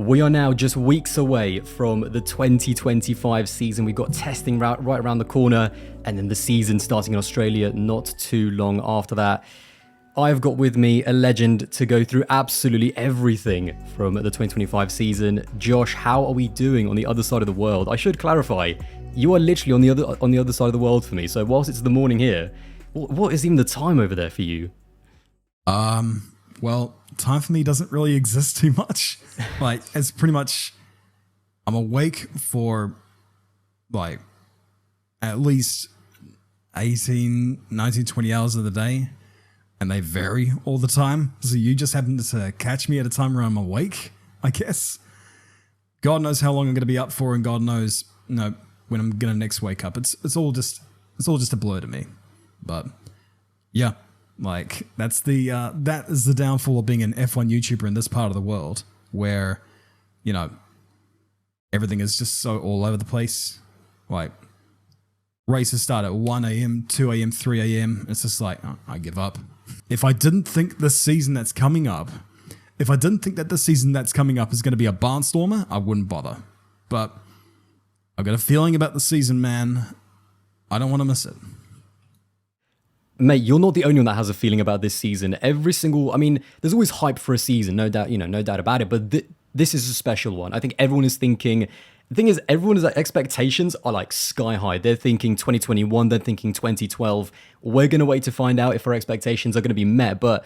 We are now just weeks away from the 2025 season. We've got testing right around the corner, and then the season starting in Australia not too long after that. I've got with me a legend to go through absolutely everything from the 2025 season. Josh, how are we doing on the other side of the world? I should clarify, you are literally on the other side of the world for me. So whilst it's the morning here, what is even the time over there for you? Well, time for me doesn't really exist too much. Like, it's pretty much, I'm awake for like at least 18, 19, 20 hours of the day, and they vary all the time. So you just happen to catch me at a time where I'm awake, I guess. God knows how long I'm going to be up for, and God knows, when I'm going to next wake up. It's all just a blur to me. But yeah. Like, that is the downfall of being an F1 YouTuber in this part of the world, where, everything is just so all over the place. Like, races start at 1 a.m., 2 a.m., 3 a.m. It's just like, I give up. If I didn't think that this season that's coming up is going to be a barnstormer, I wouldn't bother. But I've got a feeling about the season, man. I don't want to miss it. Mate, you're not the only one that has a feeling about this season. There's always hype for a season, no doubt, no doubt about it. But this is a special one. I think everyone is thinking. The thing is, everyone's expectations are like sky high. They're thinking 2021. They're thinking 2012. We're gonna wait to find out if our expectations are gonna be met. But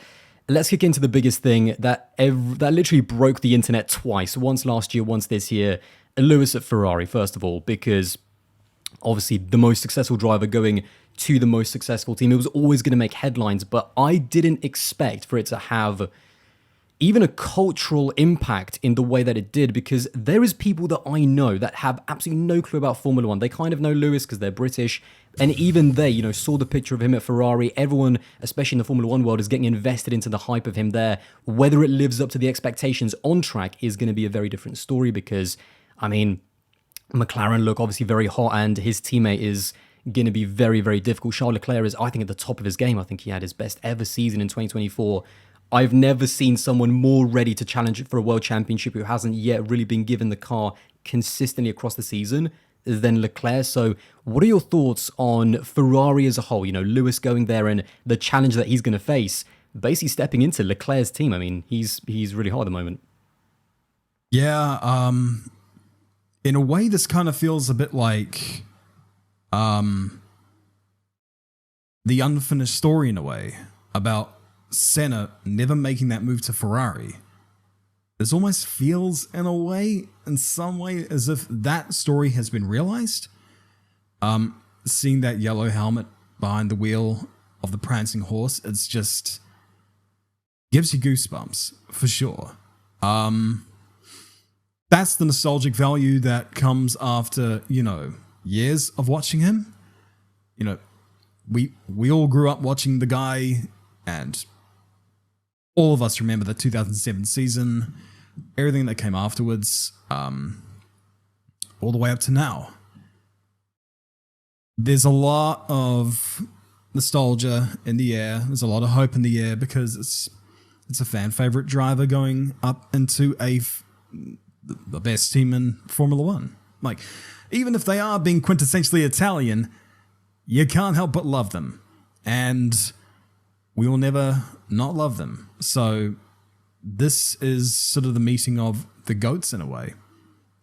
let's kick into the biggest thing that literally broke the internet twice. Once last year, once this year. Lewis at Ferrari, first of all, because obviously the most successful driver going to the most successful team. It was always going to make headlines, but I didn't expect for it to have even a cultural impact in the way that it did, because there is people that I know that have absolutely no clue about Formula One. They kind of know Lewis because they're British, and even they, saw the picture of him at Ferrari. Everyone, especially in the Formula One world, is getting invested into the hype of him there. Whether it lives up to the expectations on track is going to be a very different story, because, McLaren look obviously very hot, and his teammate is going to be very, very difficult. Charles Leclerc is, I think, at the top of his game. I think he had his best ever season in 2024. I've never seen someone more ready to challenge for a world championship who hasn't yet really been given the car consistently across the season than Leclerc. So what are your thoughts on Ferrari as a whole? Lewis going there and the challenge that he's going to face, basically stepping into Leclerc's team. He's really hot at the moment. Yeah, in a way, this kind of feels a bit like the unfinished story, in a way, about Senna never making that move to Ferrari. This almost feels, in some way, as if that story has been realized. Seeing that yellow helmet behind the wheel of the prancing horse, it's just gives you goosebumps, for sure. That's the nostalgic value that comes after, years of watching him. We all grew up watching the guy, and all of us remember the 2007 season, everything that came afterwards, all the way up to now. There's a lot of nostalgia in the air. There's a lot of hope in the air, because it's a fan favorite driver going up into the best team in Formula One. Like, even if they are being quintessentially Italian, you can't help but love them. And we will never not love them. So this is sort of the meeting of the GOATs in a way.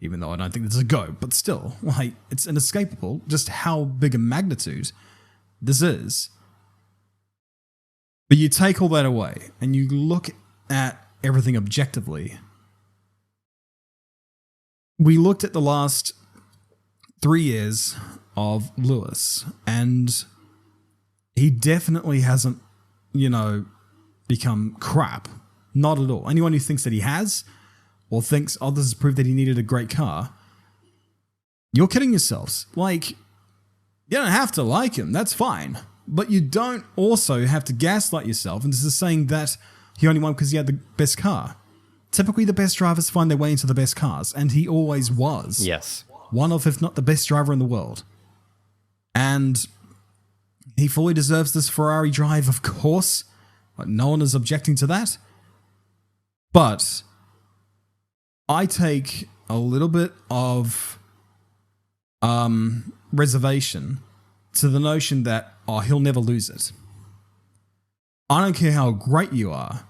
Even though I don't think this is a GOAT, but still, it's inescapable just how big a magnitude this is. But you take all that away and you look at everything objectively. We looked at the last 3 years of Lewis, and he definitely hasn't, become crap. Not at all. Anyone who thinks that he has, or thinks, this is proof that he needed a great car, you're kidding yourselves. Like, you don't have to like him, that's fine. But you don't also have to gaslight yourself into saying that he only won because he had the best car. Typically, the best drivers find their way into the best cars, and he always was. Yes. One of, if not the best driver in the world. And he fully deserves this Ferrari drive, of course. No one is objecting to that. But I take a little bit of reservation to the notion that, oh, he'll never lose it. I don't care how great you are.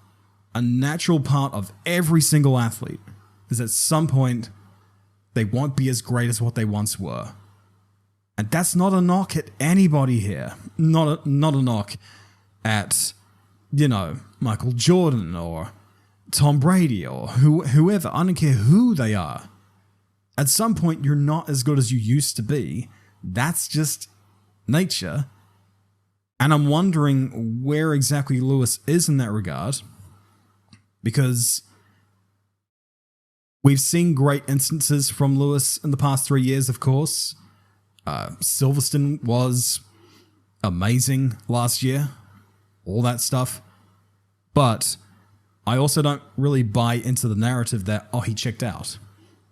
A natural part of every single athlete is at some point they won't be as great as what they once were. And that's not a knock at anybody here. Not a knock at, Michael Jordan or Tom Brady or whoever. I don't care who they are. At some point, you're not as good as you used to be. That's just nature. And I'm wondering where exactly Lewis is in that regard. Because we've seen great instances from Lewis in the past 3 years, of course. Silverstone was amazing last year. All that stuff. But I also don't really buy into the narrative that, oh, he checked out.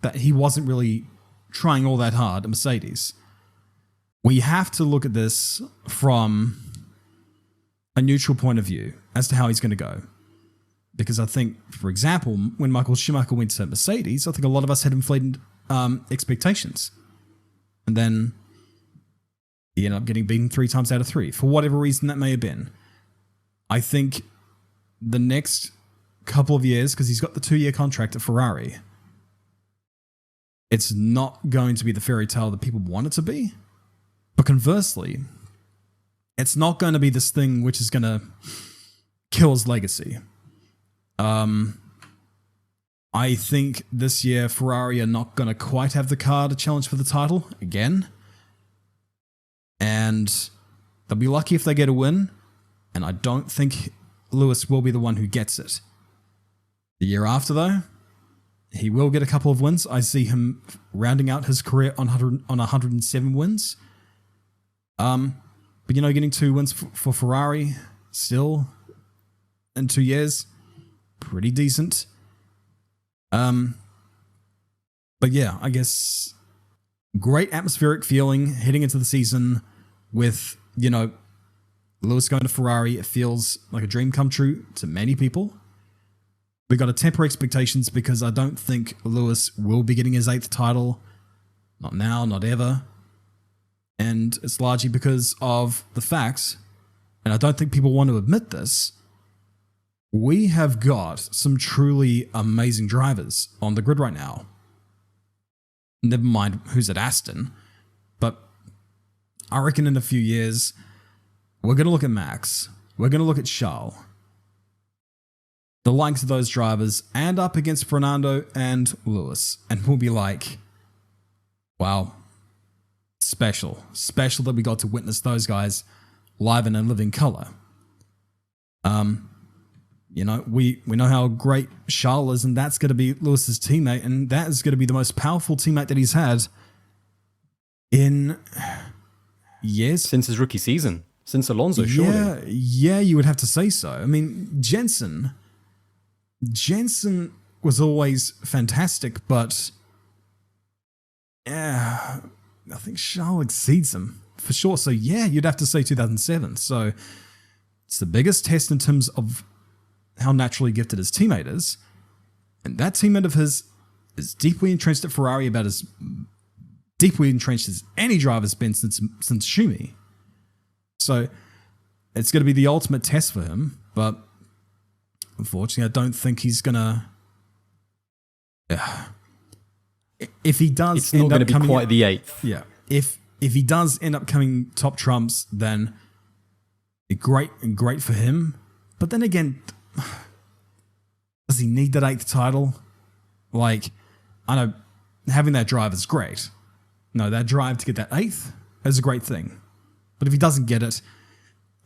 That he wasn't really trying all that hard at Mercedes. We have to look at this from a neutral point of view as to how he's going to go. Because I think, for example, when Michael Schumacher went to Mercedes, I think a lot of us had inflated expectations. And then he ended up getting beaten 3 times out of 3, for whatever reason that may have been. I think the next couple of years, because he's got the 2-year contract at Ferrari, it's not going to be the fairy tale that people want it to be. But conversely, it's not going to be this thing which is going to kill his legacy. I think this year Ferrari are not going to quite have the car to challenge for the title again. And they'll be lucky if they get a win. And I don't think Lewis will be the one who gets it. The year after, though, he will get a couple of wins. I see him rounding out his career on 107 wins. But, getting 2 wins for Ferrari still in 2 years, pretty decent. But yeah, I guess great atmospheric feeling heading into the season with, Lewis going to Ferrari. It feels like a dream come true to many people. We got to temper expectations because I don't think Lewis will be getting his 8th title. Not now, not ever. And it's largely because of the fact, and I don't think people want to admit this, we have got some truly amazing drivers on the grid right now. Never mind who's at Aston, but I reckon in a few years, we're going to look at Max, we're going to look at Charles, the likes of those drivers, and up against Fernando and Lewis, and we'll be like, wow, special that we got to witness those guys live and in living color. We know how great Charles is, and that's going to be Lewis's teammate, and that is going to be the most powerful teammate that he's had in years. Since his rookie season. Since Alonso, surely. Yeah, you would have to say so. I mean, Jensen was always fantastic, but yeah, I think Charles exceeds him for sure. So yeah, you'd have to say 2007. So it's the biggest test in terms of how naturally gifted his teammate is. And that teammate of his is deeply entrenched at Ferrari, about as deeply entrenched as any driver's been since Schumi. So it's going to be the ultimate test for him, but unfortunately, I don't think he's going to... If he does, it's not going to be quite the 8th. Yeah. If he does end up coming top trumps, then great for him. But then again, does he need that 8th title? Like, I know having that drive is great. No, that drive to get that 8th is a great thing. But if he doesn't get it,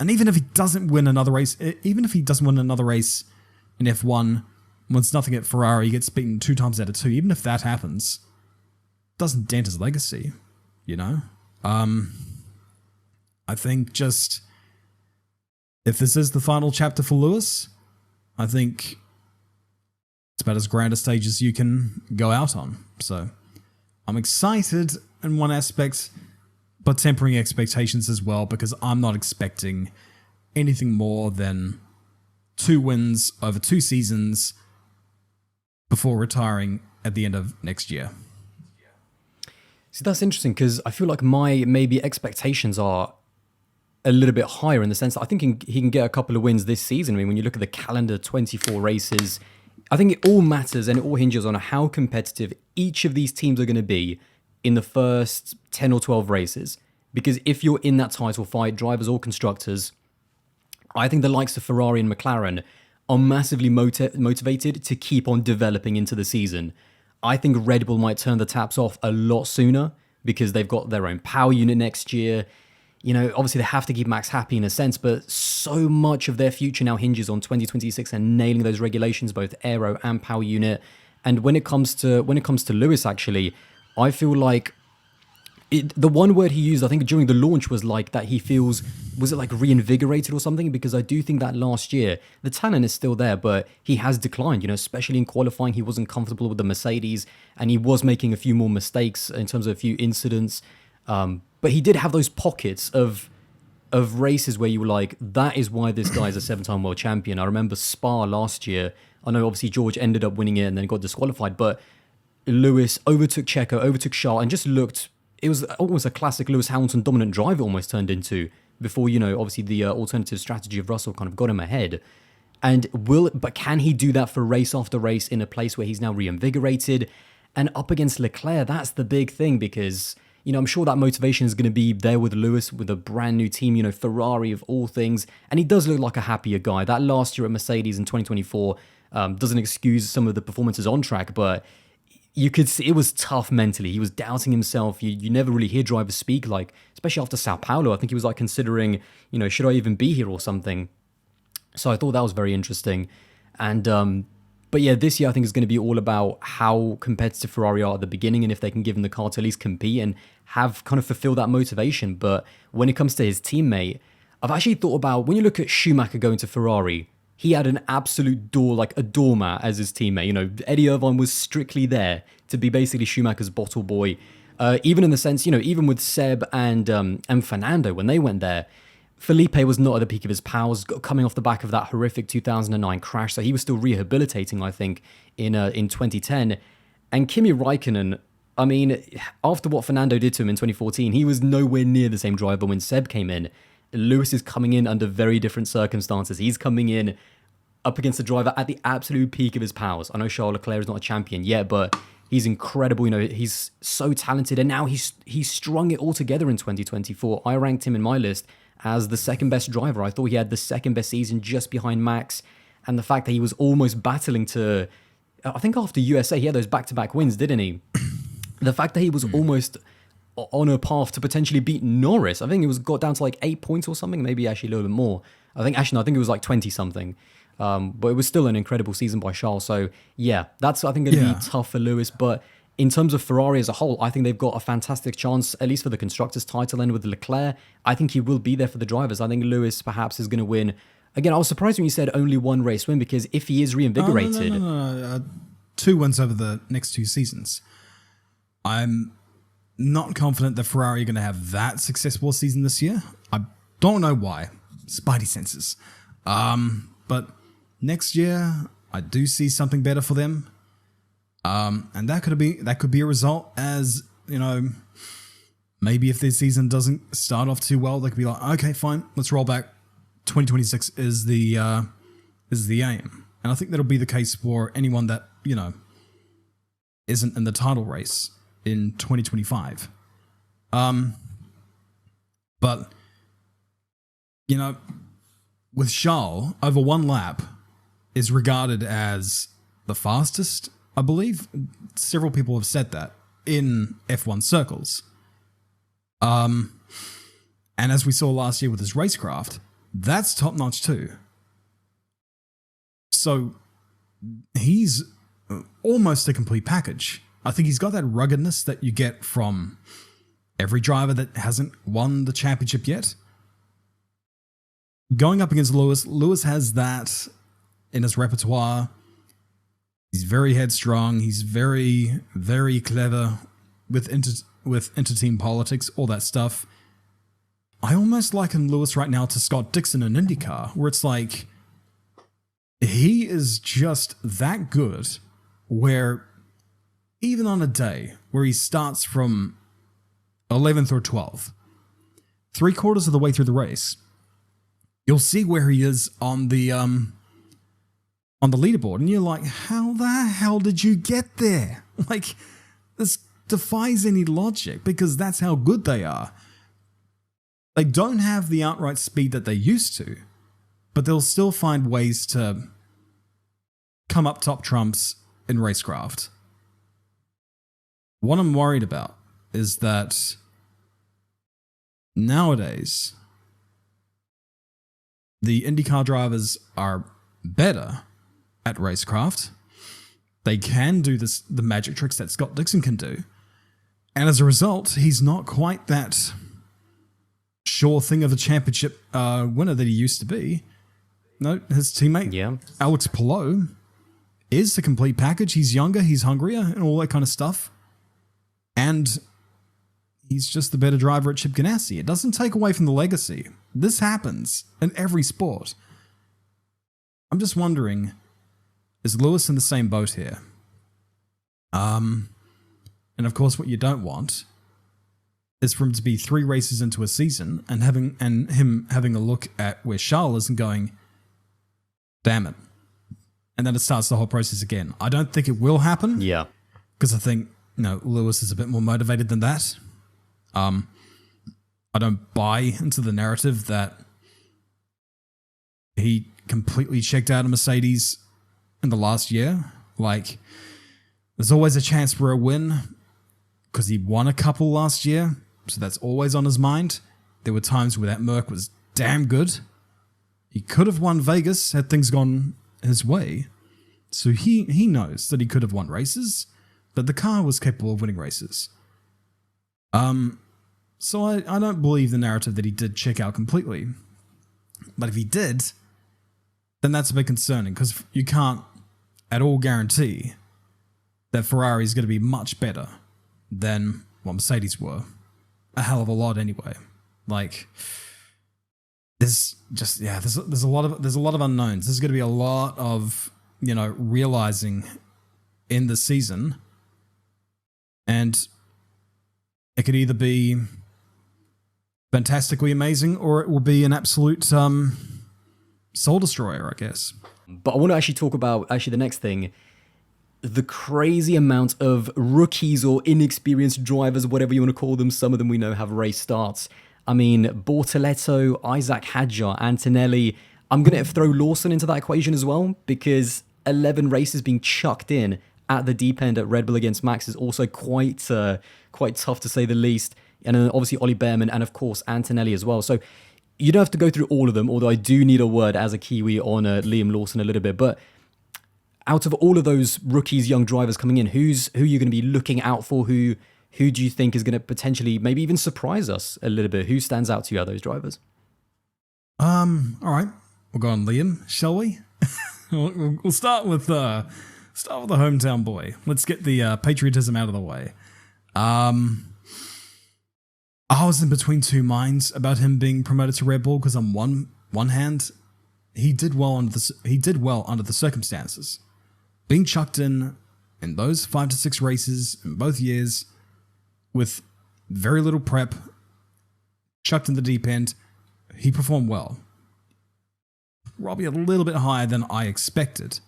and even if he doesn't win another race, in F1, wins nothing at Ferrari, he gets beaten 2 times out of 2, even if that happens, it doesn't dent his legacy, I think just, if this is the final chapter for Lewis, I think it's about as grand a stage as you can go out on. So I'm excited in one aspect, but tempering expectations as well, because I'm not expecting anything more than 2 wins over 2 seasons before retiring at the end of next year. See, that's interesting because I feel like my maybe expectations are a little bit higher in the sense that I think he can get a couple of wins this season. I mean, when you look at the calendar, 24 races, I think it all matters and it all hinges on how competitive each of these teams are going to be in the first 10 or 12 races. Because if you're in that title fight, drivers or constructors, I think the likes of Ferrari and McLaren are massively motivated to keep on developing into the season. I think Red Bull might turn the taps off a lot sooner because they've got their own power unit next year. You know, obviously they have to keep Max happy in a sense, but so much of their future now hinges on 2026 and nailing those regulations, both aero and power unit. And when it comes to Lewis, actually, I feel like the one word he used, I think during the launch, was like that he feels, was it like reinvigorated or something? Because I do think that last year, the talent is still there, but he has declined, you know, especially in qualifying. He wasn't comfortable with the Mercedes and he was making a few more mistakes in terms of a few incidents. But he did have those pockets of races where you were like, that is why this guy is a 7-time world champion. I remember Spa last year. I know obviously George ended up winning it and then got disqualified, but Lewis overtook Checo, overtook Charles, and just looked, it was almost a classic Lewis Hamilton dominant drive it almost turned into before, you know, obviously the alternative strategy of Russell kind of got him ahead. But can he do that for race after race in a place where he's now reinvigorated? And up against Leclerc, that's the big thing because, you know, I'm sure that motivation is going to be there with Lewis, with a brand new team, you know, Ferrari of all things. And he does look like a happier guy. That last year at Mercedes in 2024 doesn't excuse some of the performances on track, but you could see it was tough mentally. He was doubting himself. You never really hear drivers speak, like, especially after Sao Paulo. I think he was like considering, you know, should I even be here or something? So I thought that was very interesting. And, but yeah, this year I think is going to be all about how competitive Ferrari are at the beginning and if they can give him the car to at least compete and have kind of fulfill that motivation. But when it comes to his teammate, I've actually thought about, when you look at Schumacher going to Ferrari, he had an absolute like a doormat as his teammate. You know, Eddie Irvine was strictly there to be basically Schumacher's bottle boy. Even in the sense, you know, even with Seb and Fernando, when they went there, Felipe was not at the peak of his powers, coming off the back of that horrific 2009 crash. So he was still rehabilitating, I think, in 2010. And Kimi Räikkönen, I mean, after what Fernando did to him in 2014, he was nowhere near the same driver when Seb came in. Lewis is coming in under very different circumstances. He's coming in up against a driver at the absolute peak of his powers. I know Charles Leclerc is not a champion yet, but he's incredible. You know, he's so talented. And now he's strung it all together in 2024. I ranked him in my list as the second best driver. I thought he had the second best season just behind Max. And the fact that he was almost battling to, I think after USA, he had those back-to-back wins, didn't he? The fact that he was almost on a path to potentially beat Norris. I think it was got down to like 8 points or something, maybe actually a little bit more. I think it was like 20 something. But it was still an incredible season by Charles. So yeah, that's I think going to be tough for Lewis. But in terms of Ferrari as a whole, I think they've got a fantastic chance, at least for the constructors title. And with Leclerc, I think he will be there for the drivers. I think Lewis perhaps is going to win. Again, I was surprised when you said only one race win, because if he is reinvigorated, No. 2 wins over the next 2 seasons. I'm not confident that Ferrari are going to have that successful season this year. I don't know why. Spidey senses. But next year, I do see something better for them. And that could be a result, as, you know, maybe if their season doesn't start off too well, they could be like, okay, fine, let's roll back. 2026 is the aim. And I think that'll be the case for anyone that, you know, isn't in the title race in 2025. But, you know, with Charles, over 1 lap is regarded as the fastest, I believe. Several people have said that in F1 circles. And as we saw last year with his racecraft, that's top-notch too. So he's almost a complete package. I think he's got that ruggedness that you get from every driver that hasn't won the championship yet. Going up against Lewis has that in his repertoire. He's very headstrong. He's very, very clever with inter-team politics, all that stuff. I almost liken Lewis right now to Scott Dixon in IndyCar, where it's like he is just that good, where even on a day where he starts from 11th or 12th, 3/4 of the way through the race, you'll see where he is on the leaderboard, and you're like, how the hell did you get there? Like, this defies any logic, because that's how good they are. They don't have the outright speed that they used to, but they'll still find ways to come up top trumps in racecraft. What I'm worried about is that nowadays, the IndyCar drivers are better at racecraft. They can do the magic tricks that Scott Dixon can do. And as a result, he's not quite that sure thing of a championship winner that he used to be. No, his teammate, Alex Palou, is the complete package. He's younger, he's hungrier, and all that kind of stuff. And he's just the better driver at Chip Ganassi. It doesn't take away from the legacy. This happens in every sport. I'm just wondering, is Lewis in the same boat here? And of course, what you don't want is for him to be 3 races into a season and him having a look at where Charles is and going, damn it. And then it starts the whole process again. I don't think it will happen. Yeah. Because I think, Lewis is a bit more motivated than that. I don't buy into the narrative that he completely checked out of Mercedes in the last year. Like, there's always a chance for a win because he won a couple last year, so that's always on his mind. There were times where that Merc was damn good. He could have won Vegas had things gone his way. So he knows that he could have won races, but the car was capable of winning races. So I don't believe the narrative that he did check out completely. But if he did, then that's a bit concerning, because you can't at all guarantee that Ferrari is going to be much better than what Mercedes were. A hell of a lot anyway. Like, there's a lot of unknowns. There's going to be a lot of, realizing in the season, and it could either be fantastically amazing or it will be an absolute soul destroyer, I guess. But I want to actually talk about the next thing. The crazy amount of rookies or inexperienced drivers, whatever you want to call them. Some of them we know have race starts. I mean, Bortoletto, Isaac Hadjar, Antonelli. I'm going to throw Lawson into that equation as well, because 11 races being chucked in at the deep end at Red Bull against Max is also quite tough, to say the least. And then obviously Ollie Behrman and, of course, Antonelli as well. So you don't have to go through all of them, although I do need a word as a Kiwi on Liam Lawson a little bit. But out of all of those rookies, young drivers coming in, who are you going to be looking out for? Who do you think is going to potentially maybe even surprise us a little bit? Who stands out to you out of those drivers? All right. We'll go on Liam, shall we? We'll start with the hometown boy. Let's get the patriotism out of the way. I was in between two minds about him being promoted to Red Bull, because on one hand, he did well under the circumstances. Being chucked in those 5 to 6 races in both years with very little prep, chucked in the deep end, he performed well. Probably a little bit higher than I expected.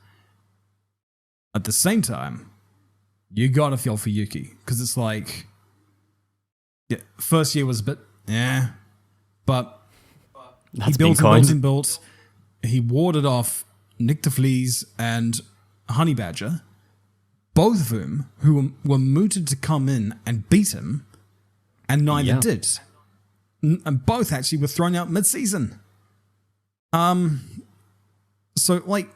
At the same time, you gotta feel for Yuki, because it's like, yeah, first year was a bit, but he built. He warded off Nick DeVries and Honey Badger, both of whom who were mooted to come in and beat him, and neither did. And both actually were thrown out mid-season. So, like,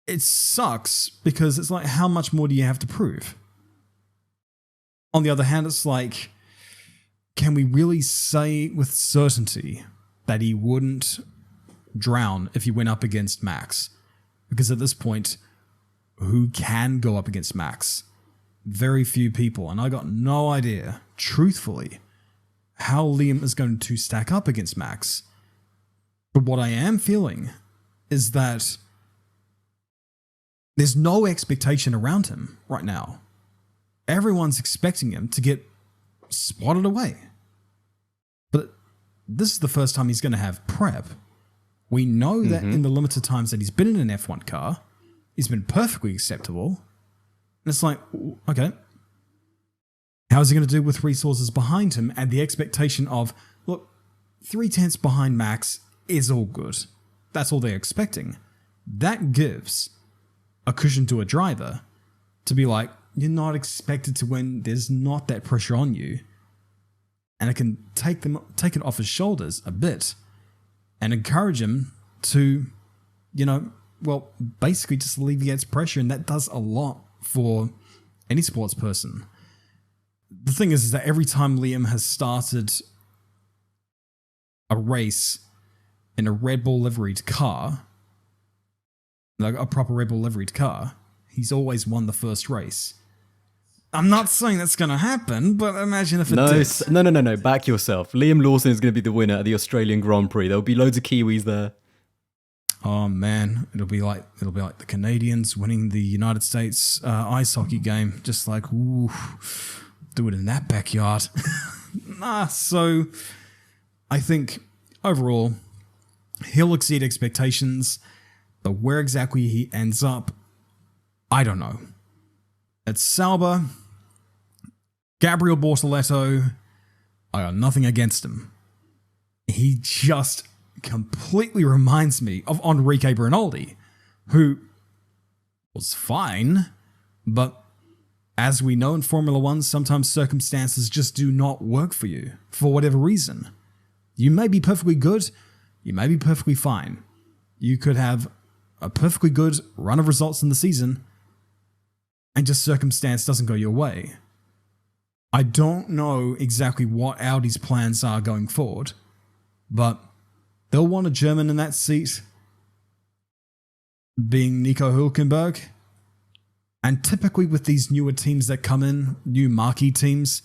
it sucks, because it's like, how much more do you have to prove? On the other hand, it's like, can we really say with certainty that he wouldn't drown if he went up against Max? Because at this point, who can go up against Max? Very few people. And I got no idea, truthfully, how Liam is going to stack up against Max. But what I am feeling is that there's no expectation around him right now. Everyone's expecting him to get swatted away. But this is the first time he's going to have prep. We know that in the limited times that he's been in an F1 car, he's been perfectly acceptable. And it's like, okay, how's he going to do with resources behind him and the expectation of, look, 3/10 behind Max is all good. That's all they're expecting. That gives a cushion to a driver to be like, you're not expected to win. There's not that pressure on you. And it can take it off his shoulders a bit and encourage him to, basically just alleviates pressure. And that does a lot for any sports person. The thing is that every time Liam has started a race in a Red Bull liveried car, like a proper Red Bull liveried car, he's always won the first race. I'm not saying that's going to happen, but imagine if it did. No. Back yourself. Liam Lawson is going to be the winner at the Australian Grand Prix. There'll be loads of Kiwis there. Oh man, it'll be like the Canadians winning the United States ice hockey game. Just like, ooh, do it in that backyard. So I think overall he'll exceed expectations, but where exactly he ends up, I don't know. It's Sauber, Gabriel Bortoleto. I got nothing against him. He just completely reminds me of Enrique Bernaldi, who was fine, but as we know in Formula One, sometimes circumstances just do not work for you for whatever reason. You may be perfectly good, you may be perfectly fine. You could have a perfectly good run of results in the season, and just circumstance doesn't go your way. I don't know exactly what Audi's plans are going forward, but they'll want a German in that seat, being Nico Hülkenberg. And typically with these newer teams that come in, new marquee teams,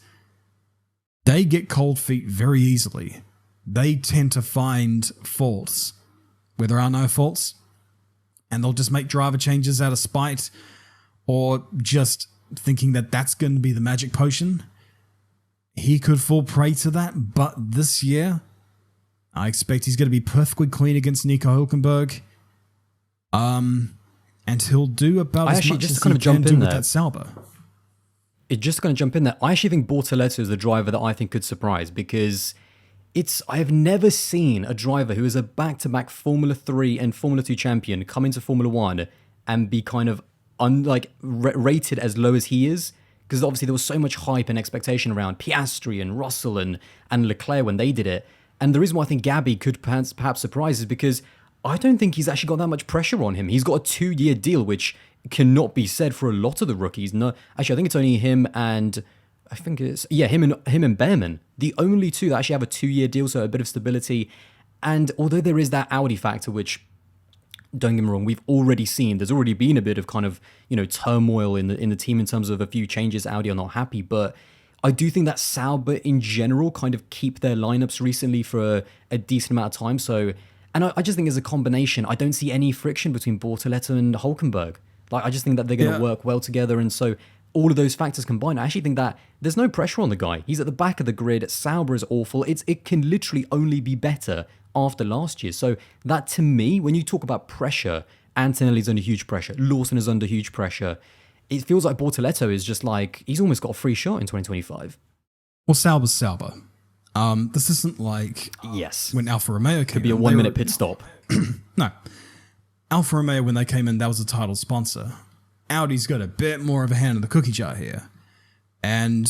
they get cold feet very easily. They tend to find faults where there are no faults, and they'll just make driver changes out of spite, or just thinking that that's going to be the magic potion. He could fall prey to that, but this year, I expect he's going to be perfectly clean against Nico Hülkenberg. And he'll do about as much as he can do with that Sauber. Just going to jump in there. I actually think Bortoleto is the driver that I think could surprise, because I have never seen a driver who is a back-to-back Formula 3 and Formula 2 champion come into Formula 1 and be kind of rated as low as he is, because obviously there was so much hype and expectation around Piastri and Russell and Leclerc when they did it. And the reason why I think Gabby could perhaps surprise is because I don't think he's actually got that much pressure on him. He's got a 2-year deal, which cannot be said for a lot of the rookies. No, actually, I think it's only him and him and Behrman, the only two that actually have a 2-year deal, so a bit of stability. And although there is that Audi factor, which, don't get me wrong, we've already seen, there's already been a bit of kind of, turmoil in the team in terms of a few changes. Audi are not happy, but I do think that Sauber in general kind of keep their lineups recently for a decent amount of time. So, and I just think as a combination, I don't see any friction between Bortoleto and Hülkenberg. Like, I just think that they're going to work well together. And so all of those factors combined, I actually think that there's no pressure on the guy. He's at the back of the grid. Sauber is awful. It can literally only be better after last year. So that, to me, when you talk about pressure, Antonelli's under huge pressure. Lawson is under huge pressure. It feels like Bortoleto is just like, he's almost got a free shot in 2025. Well, Sauber's Sauber. This isn't like when Alfa Romeo came Could be a 1-minute pit stop. No. Alfa Romeo, when they came in, that was a title sponsor. Audi's got a bit more of a hand in the cookie jar here. And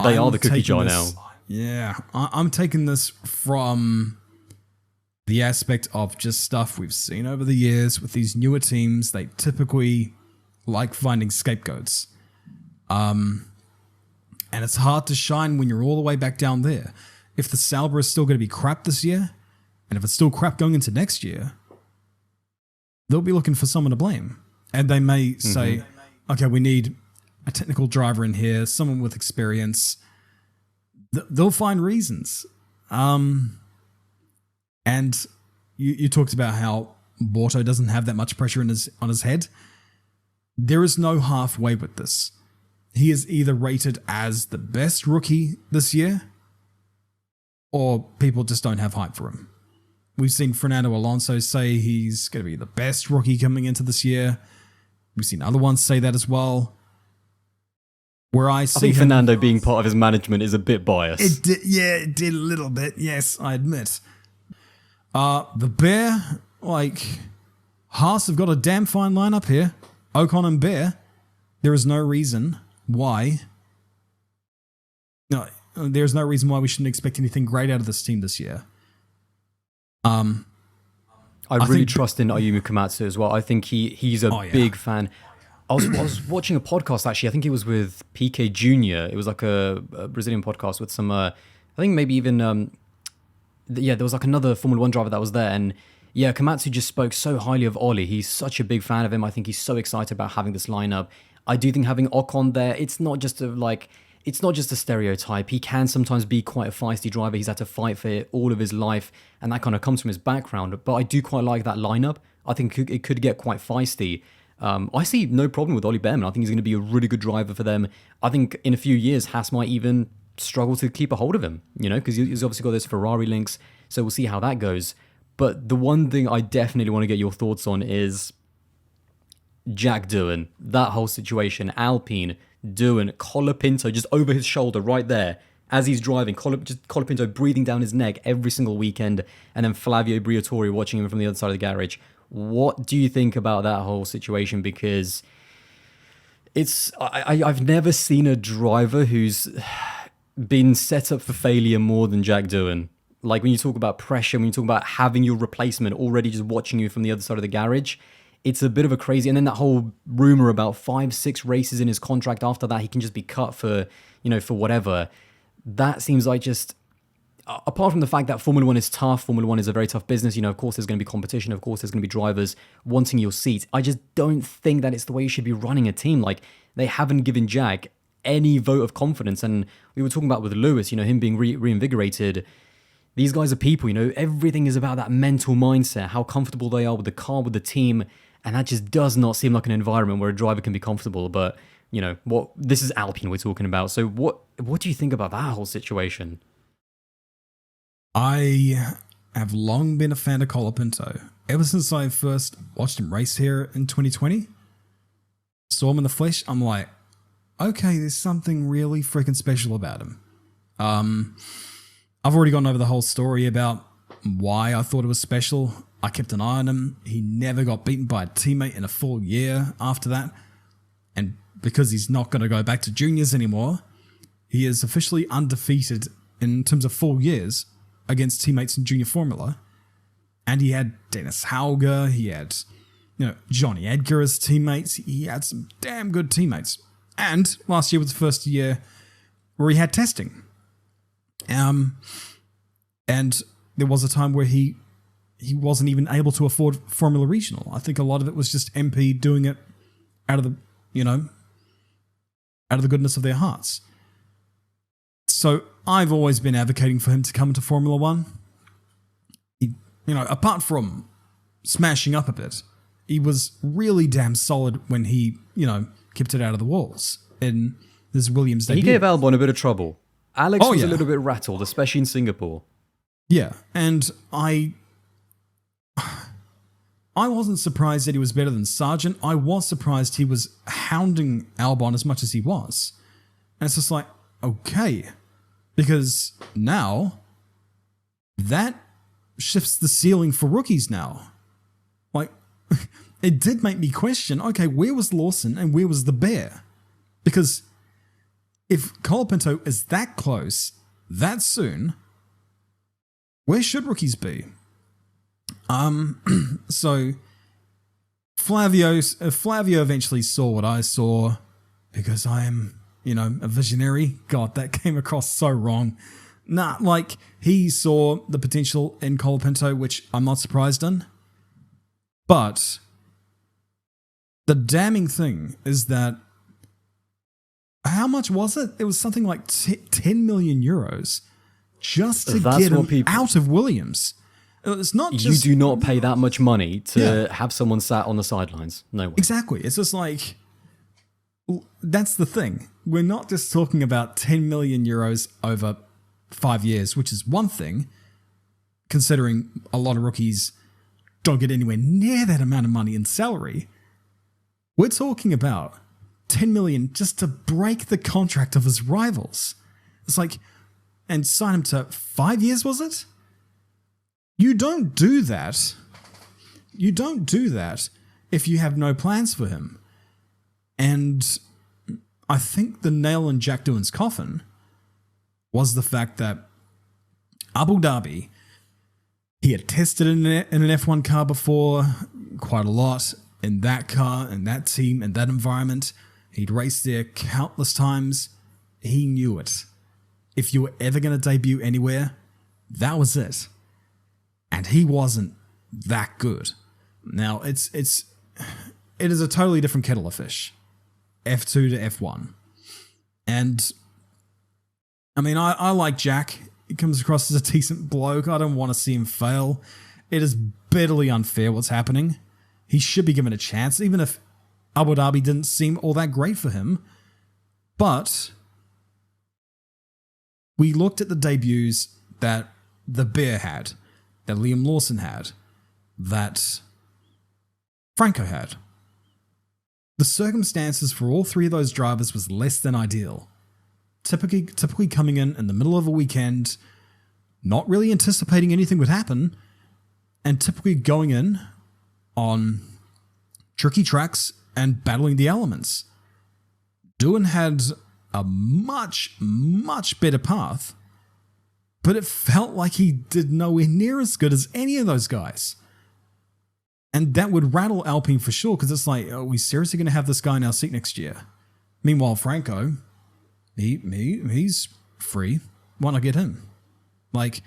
they are the cookie jar now. Yeah. I'm taking this from the aspect of just stuff we've seen over the years with these newer teams. They typically like finding scapegoats. And it's hard to shine when you're all the way back down there. If the Sauber is still going to be crap this year, and if it's still crap going into next year, they'll be looking for someone to blame. And they may say, okay, we need a technical driver in here, someone with experience. They'll find reasons. And you talked about how Borto doesn't have that much pressure on his head. there is no halfway with this. He is either rated as the best rookie this year, or people just don't have hype for him. We've seen Fernando Alonso say he's going to be the best rookie coming into this year. We've seen other ones say that as well. Where I think Fernando being part of his management is a bit biased. It did a little bit. Yes, I admit. The Bear, Haas have got a damn fine lineup here. Ocon and Bear. There is no reason why. No, there's no reason why we shouldn't expect anything great out of this team this year. I really trust in Ayumu Komatsu as well. I think he's a big fan. I was watching a podcast, actually. I think it was with PK Jr. It was like a Brazilian podcast with some, I think maybe even, there was like another Formula 1 driver that was there. And yeah, Komatsu just spoke so highly of Oli. He's such a big fan of him. I think he's so excited about having this lineup. I do think having Ocon there, it's not just a stereotype. He can sometimes be quite a feisty driver. He's had to fight for it all of his life, and that kind of comes from his background. But I do quite like that lineup. I think it could get quite feisty. I see no problem with Ollie Behrman. I think he's going to be a really good driver for them. I think in a few years, Haas might even struggle to keep a hold of him, because he's obviously got those Ferrari links. So we'll see how that goes. But the one thing I definitely want to get your thoughts on is Jack Doohan. That whole situation, Alpine, Doohan, Colapinto just over his shoulder right there as he's driving. Colapinto breathing down his neck every single weekend, and then Flavio Briatore watching him from the other side of the garage. What do you think about that whole situation? Because I've never seen a driver who's been set up for failure more than Jack Doohan. Like when you talk about pressure, when you talk about having your replacement already just watching you from the other side of the garage, it's a bit of a crazy. And then that whole rumor about 5-6 races in his contract after that, he can just be cut for whatever. That seems like just, apart from the fact that Formula 1 is tough, Formula 1 is a very tough business, of course there's going to be competition, of course there's going to be drivers wanting your seat. I just don't think that it's the way you should be running a team. Like, they haven't given Jack any vote of confidence. And we were talking about with Lewis, him being reinvigorated. These guys are people, everything is about that mental mindset, how comfortable they are with the car, with the team. And that just does not seem like an environment where a driver can be comfortable. But, this is Alpine we're talking about. So what do you think about that whole situation? I have long been a fan of Colapinto. Ever since I first watched him race here in 2020, saw him in the flesh, I'm like, okay, there's something really freaking special about him. I've already gone over the whole story about why I thought it was special. I kept an eye on him. He never got beaten by a teammate in a full year after that. And because he's not going to go back to juniors anymore, he is officially undefeated in terms of full years against teammates in junior formula. And he had Dennis Hauger, he had Johnny Edgar as teammates. He had some damn good teammates. And last year was the first year where he had testing. And there was a time where he wasn't even able to afford Formula Regional. I think a lot of it was just MP doing it out of the goodness of their hearts. So I've always been advocating for him to come into Formula One. He, apart from smashing up a bit, he was really damn solid when he, kept it out of the walls in this Williams debut. He gave Albon a bit of trouble. Alex was a little bit rattled, especially in Singapore. Yeah, and I wasn't surprised that he was better than Sargent. I was surprised he was hounding Albon as much as he was. And it's just like, okay, because now that shifts the ceiling for rookies now. Like, it did make me question, okay, where was Lawson and where was the Bear? Because if Colapinto is that close, that soon, where should rookies be? So Flavio eventually saw what I saw, because I am, a visionary. God, that came across so wrong. He saw the potential in Colapinto, which I'm not surprised in. But the damning thing is that, how much was it? It was something like 10 million euros just to get him out of Williams. It's not just... You do not pay that much money to have someone sat on the sidelines. No way. Exactly. It's just like, That's the thing. We're not just talking about 10 million euros over 5 years, which is one thing, considering a lot of rookies don't get anywhere near that amount of money in salary. We're talking about 10 million just to break the contract of his rivals. It's like, and sign him to 5 years, was it? You don't do that. You don't do that if you have no plans for him. And I think the nail in Jack Doohan's coffin was the fact that Abu Dhabi, he had tested in an F1 car before quite a lot, in that car, in that team, in that environment. He'd raced there countless times. He knew it. If you were ever going to debut anywhere, that was it. And he wasn't that good. Now, it is a totally different kettle of fish. F2 to F1. And, I mean, I like Jack. He comes across as a decent bloke. I don't want to see him fail. It is bitterly unfair what's happening. He should be given a chance, even if Abu Dhabi didn't seem all that great for him. But we looked at the debuts that the Bear had, that Liam Lawson had, that Franco had. The circumstances for all three of those drivers was less than ideal. Typically coming in the middle of a weekend, not really anticipating anything would happen, and typically going in on tricky tracks and battling the elements. Doohan had a much, much better path, but it felt like he did nowhere near as good as any of those guys. And that would rattle Alpine for sure, because it's like, are we seriously going to have this guy in our seat next year? Meanwhile, Franco, he's free. Why not get him? Like,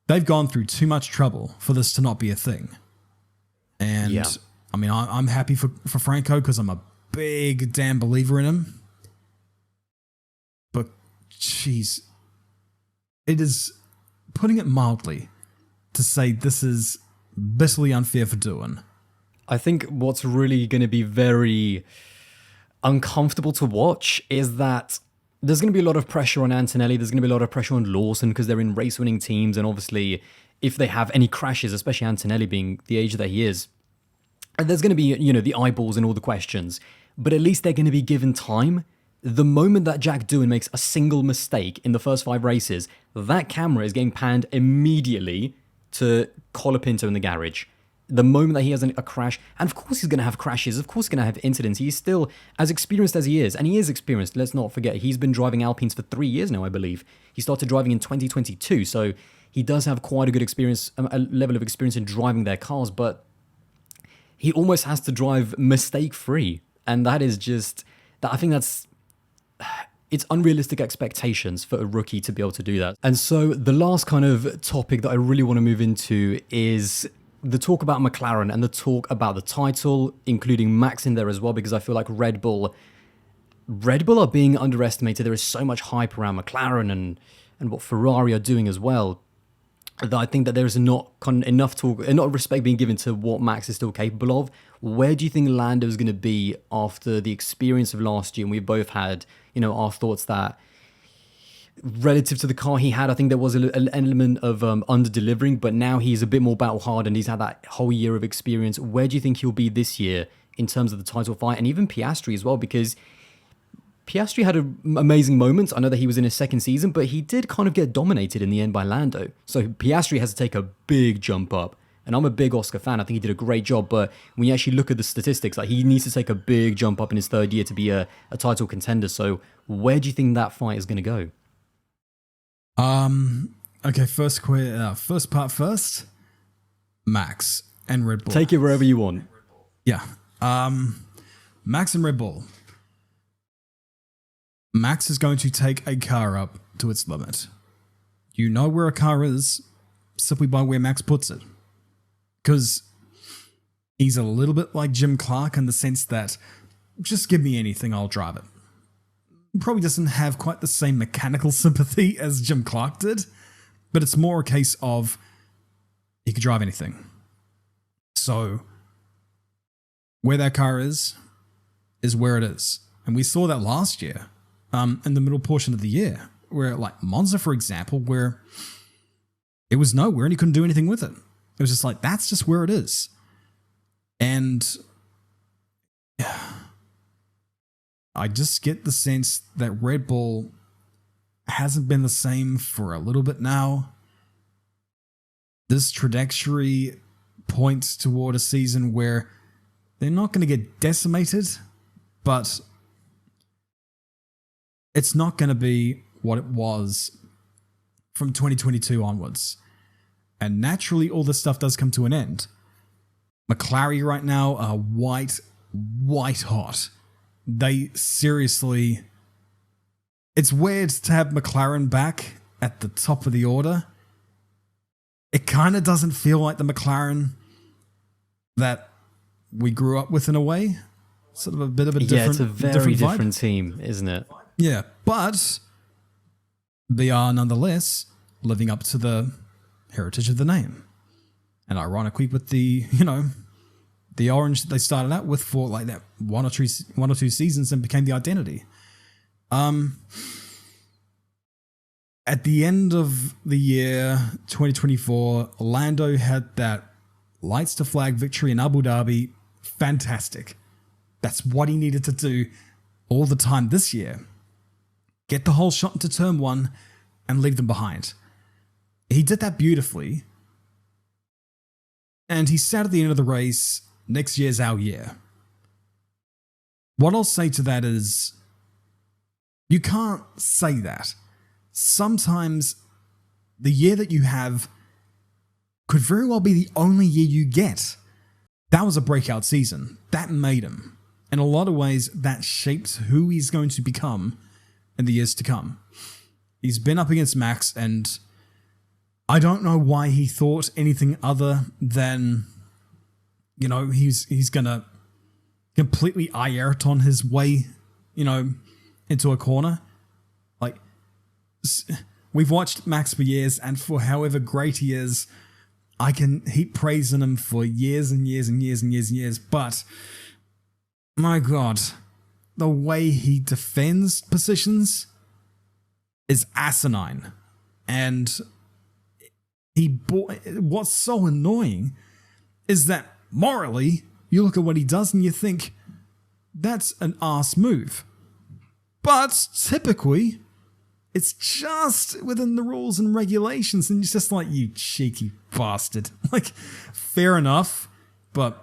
they've gone through too much trouble for this to not be a thing. And, yeah. I mean, I'm happy for Franco because I'm a big damn believer in him. But, jeez, it is, putting it mildly, to say this is bitterly unfair for Doohan. I think what's really going to be very uncomfortable to watch is that there's going to be a lot of pressure on Antonelli. There's going to be a lot of pressure on Lawson because they're in race-winning teams. And obviously, if they have any crashes, especially Antonelli being the age that he is, there's going to be, the eyeballs and all the questions. But at least they're going to be given time. The moment that Jack Doohan makes a single mistake in the first 5 races, that camera is getting panned immediately to Colapinto in the garage. The moment that he has a crash, and of course he's going to have crashes, of course he's going to have incidents. He's still as experienced as he is, and he is experienced, let's not forget. He's been driving Alpines for 3 years now, I believe. He started driving in 2022, so he does have quite a good experience, a level of experience in driving their cars, but he almost has to drive mistake-free, and that is just, I think that's, it's unrealistic expectations for a rookie to be able to do that. And so the last kind of topic that I really want to move into is the talk about McLaren and the talk about the title, including Max in there as well, because I feel like Red Bull are being underestimated. There is so much hype around McLaren and what Ferrari are doing as well, that I think that there is not enough talk, enough respect being given to what Max is still capable of. Where do you think Lando is going to be after the experience of last year? And we've both had, our thoughts that relative to the car he had, I think there was an element of under-delivering, but now he's a bit more battle-hard and he's had that whole year of experience. Where do you think he'll be this year in terms of the title fight? And even Piastri as well, because Piastri had amazing moments. I know that he was in his second season, but he did kind of get dominated in the end by Lando. So Piastri has to take a big jump up. And I'm a big Oscar fan. I think he did a great job. But when you actually look at the statistics, like he needs to take a big jump up in his third year to be a title contender. So where do you think that fight is going to go? Okay, first part first. Max and Red Bull. Take it wherever you want. Yeah. Max and Red Bull. Max is going to take a car up to its limit. You know where a car is simply by where Max puts it. Because he's a little bit like Jim Clark in the sense that just give me anything, I'll drive it. Probably doesn't have quite the same mechanical sympathy as Jim Clark did, but it's more a case of he could drive anything. So where that car is where it is. And we saw that last year, in the middle portion of the year, where like Monza, for example, where it was nowhere and you couldn't do anything with it. It was just like, that's just where it is. And I just get the sense that Red Bull hasn't been the same for a little bit now. This trajectory points toward a season where they're not going to get decimated, but it's not going to be what it was from 2022 onwards. And naturally, all this stuff does come to an end. McLaren right now are white hot. They seriously... It's weird to have McLaren back at the top of the order. It kind of doesn't feel like the McLaren that we grew up with in a way. Sort of a bit of a different... Yeah, it's a very different vibe. team, isn't it? Yeah, but they are nonetheless living up to the heritage of the name. And ironically, with the, the orange that they started out with for like that one or two seasons and became the identity. At the end of the year 2024, Lando had that lights to flag victory in Abu Dhabi. Fantastic. That's what he needed to do all the time this year. Get the whole shot into turn one and leave them behind. He did that beautifully. And he said at the end of the race, next year's our year. What I'll say to that is, you can't say that. Sometimes the year that you have could very well be the only year you get. That was a breakout season. That made him. In a lot of ways, that shaped who he's going to become in the years to come. He's been up against Max, and I don't know why he thought anything other than, he's going to completely Ayrton his way, into a corner. Like, we've watched Max for years, and for however great he is, I can heap praise on him for years and years and years and years and years, but my God, the way he defends positions is asinine. And what's so annoying is that morally, you look at what he does and you think, that's an arse move. But typically, it's just within the rules and regulations, and it's just like, you cheeky bastard. Like, fair enough, but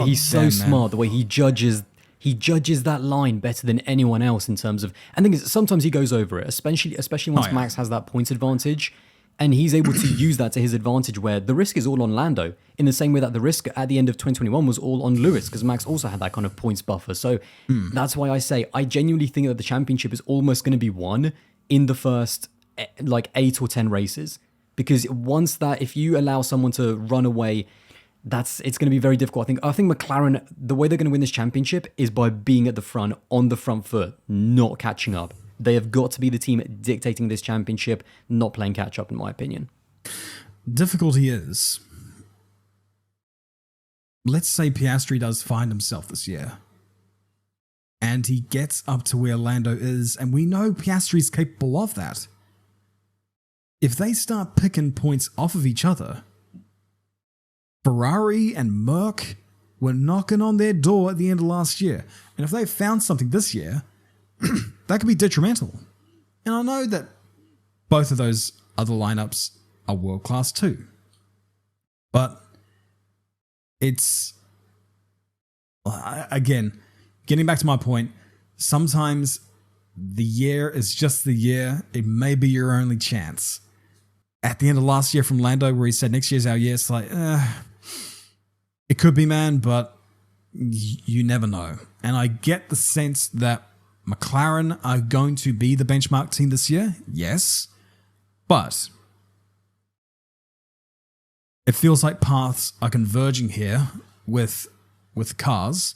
he's so smart, the way he judges that line better than anyone else in terms of... And the thing is, sometimes he goes over it, especially once Max has that points advantage, and he's able to use that to his advantage, where the risk is all on Lando, in the same way that the risk at the end of 2021 was all on Lewis, because Max also had that kind of points buffer. So that's why I say, I genuinely think that the championship is almost going to be won in the first 8 or 10 races, because once that, if you allow someone to run away, it's going to be very difficult. I think McLaren, the way they're going to win this championship is by being at the front, on the front foot, not catching up. They have got to be the team dictating this championship, not playing catch up, in my opinion. Difficulty is, let's say Piastri does find himself this year, and he gets up to where Lando is, and we know Piastri's capable of that. If they start picking points off of each other, Ferrari and Merc were knocking on their door at the end of last year. And if they found something this year, that could be detrimental. And I know that both of those other lineups are world-class too. But it's... Again, getting back to my point, sometimes the year is just the year. It may be your only chance. At the end of last year from Lando, where he said next year's our year, it's like, it could be, man, but you never know. And I get the sense that McLaren are going to be the benchmark team this year, yes, but it feels like paths are converging here with cars.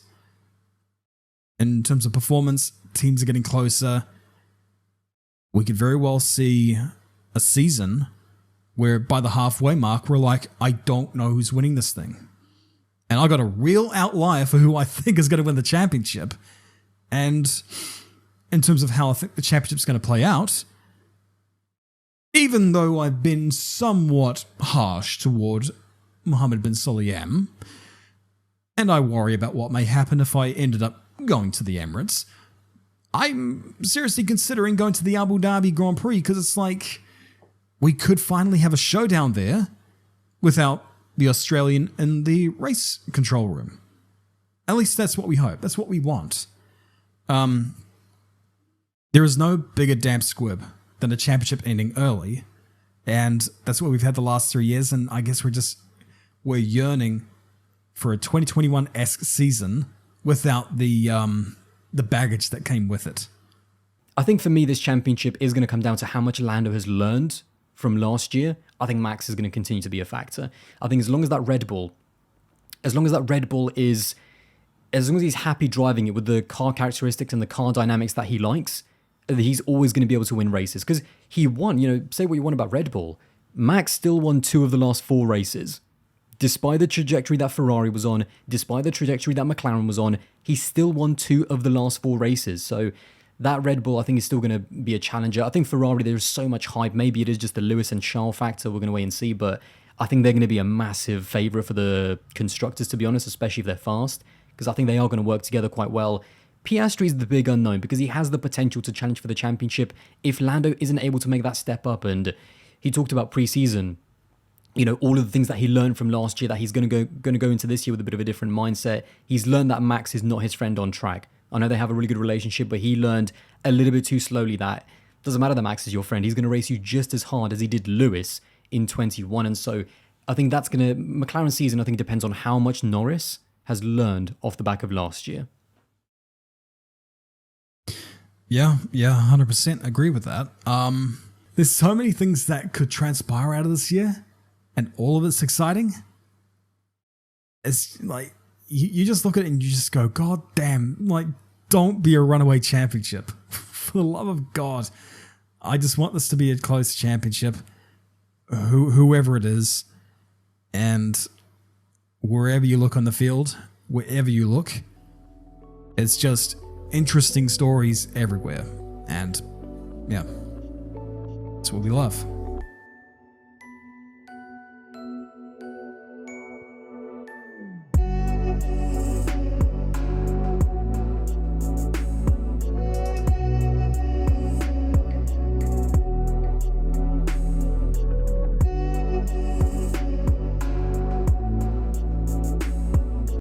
In terms of performance, teams are getting closer. We could very well see a season where by the halfway mark, we're like, I don't know who's winning this thing. And I got a real outlier for who I think is going to win the championship. And in terms of how I think the championship's going to play out, even though I've been somewhat harsh toward Mohammed bin Sulayem, and I worry about what may happen if I ended up going to the Emirates, I'm seriously considering going to the Abu Dhabi Grand Prix because it's like we could finally have a showdown there without the Australian in the race control room. At least that's what we hope. That's what we want. There is no bigger damp squib than a championship ending early, and that's what we've had the last 3 years, and I guess we're yearning for a 2021-esque season without the baggage that came with it. I think for me, this championship is going to come down to how much Lando has learned from last year. I think Max is going to continue to be a factor. I think as long as that Red Bull is, as long as he's happy driving it with the car characteristics and the car dynamics that he likes, he's always going to be able to win races. Because he won, say what you want about Red Bull, Max still won 2 of the last 4 races. Despite the trajectory that Ferrari was on, despite the trajectory that McLaren was on, he still won 2 of the last 4 races. So that Red Bull, I think, is still going to be a challenger. I think Ferrari, there's so much hype. Maybe it is just the Lewis and Charles factor. We're going to wait and see. But I think they're going to be a massive favourite for the constructors, to be honest, especially if they're fast. Because I think they are going to work together quite well. Piastri is the big unknown because he has the potential to challenge for the championship if Lando isn't able to make that step up. And he talked about pre-season, all of the things that he learned from last year that he's going to go into this year with a bit of a different mindset. He's learned that Max is not his friend on track. I know they have a really good relationship, but he learned a little bit too slowly that it doesn't matter that Max is your friend. He's going to race you just as hard as he did Lewis in 21. And so I think McLaren's season, I think, depends on how much Norris has learned off the back of last year. Yeah, 100% agree with that. There's so many things that could transpire out of this year, and all of it's exciting. It's like, you just look at it and you just go, God damn, don't be a runaway championship. For the love of God. I just want this to be a close championship, whoever it is. And wherever you look on the field, wherever you look, it's just interesting stories everywhere. And yeah, that's what we love.